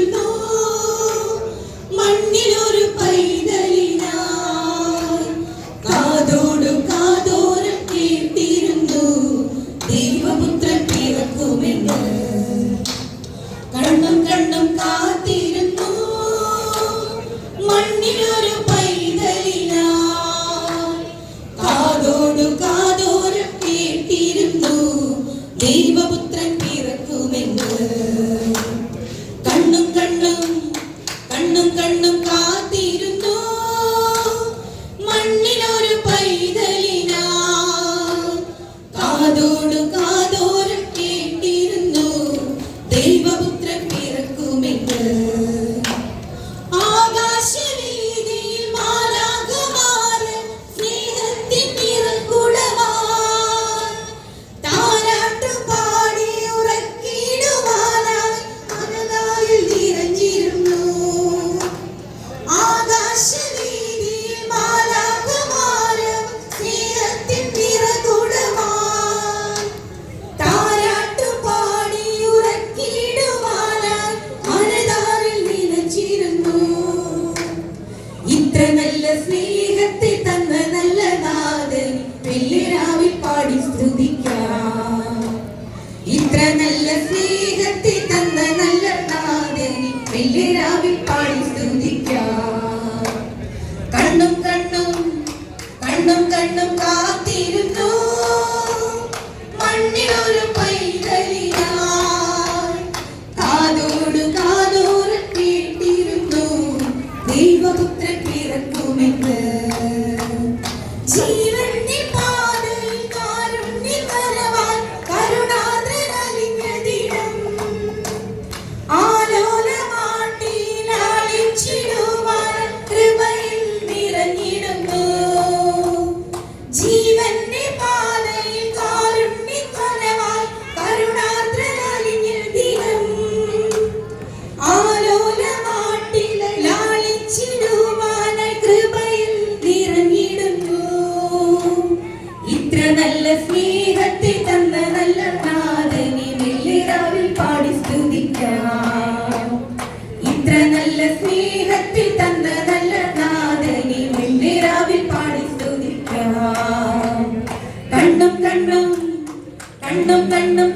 കാത്തിരുന്നു മണ്ണിലൊരു പൈതലിനായി. കാതോടു കാതോരം കേട്ടിരുന്നു ദൈവപുത്രൻ പിറക്കുമെന്ന്. കണ്ണും കണ്ണും കാത്തിരുന്നു മണ്ണിലൊരു പൈതലിനായി. കാതോടു കാതോരം കേട്ടിരുന്നു ദൈവപുത്രൻ പിറക്കുമെന്ന്. കണ്ണും കണ്ണും കണ്ണും കണ്ണും കാത്തിരുന്നു മണ്ണിലൊരു പൈതലിനായി. കാതോടു കാതോരം കേട്ടിരുന്നു ദൈവപുത്രൻ പിറക്കുമെന്ന്. ആകാശവീതിയിൽ മാലാഖമാര് സ്നേഹത്തിൻ നിറകുടമായി താരാട്ടുപാടി ഉറക്കിടുവാനായി മനതായിൽ നിറഞ്ഞിരുന്നു. ആകാശവീതിയിൽ മാലാഖമാര് സ്നേഹത്തിൻ നിറകുടമായി താരാട്ടുപാടി ഉറക്കിടുവാനായി മനതാരിൽ നിറഞ്ഞിരുന്നു. ഇത്ര നല്ല സ്നേഹത്തെ തന്ന നല്ല നാഥൻ വെള്ളിരാവിൽ പാടി സ്തുതിക്കാം. ഇത്ര നല്ല സ്നേഹത്തെ തന്ന നല്ല നാഥൻ വെള്ളിരാവിൽ പാടി സ്തുതിക്കാം. കണ്ണും കണ്ണും കണ്ണും കണ്ണും കാത്തിരുന്നു മണ്ണിലൊരു പൈതലിനായി. കാതോടു കാതോരം കേട്ടിരുന്നു ദൈവപുത്രൻ പിറക്കുമെന്ന്. ജീവന്റെ പാതയിൽ കാരുണ്യകരവാൻ കരുണാദ്രനലിഞ്ഞ ദിനം. ആലോലമാട്ടിലാളിച്ചിടുവാൻ കൃപയിൽ നിറഞ്ഞിടുന്നു. ജീവന്റെ പാതയിൽ കാരുണ്യകരവാൻ കരുണാദ്രനലിഞ്ഞ ദിനം. ആലോലമാട്ടിലാളിച്ചിടുവാനായി കൃപയിൽ നിറഞ്ഞിടുന്നു. ഇത്ര നല്ല സ്നേഹത്തെ തന്ന നല്ല നാഥനെ വെള്ളിരാവിൽ പാടി സ്തുതിക്കാം. ഇത്ര നല്ല സ്നേഹത്തെ തന്ന നല്ല നാഥനെ വെള്ളിരാവിൽ പാടി സ്തുതിക്കാം. കണ്ണും കണ്ണും കണ്ണും കണ്ണും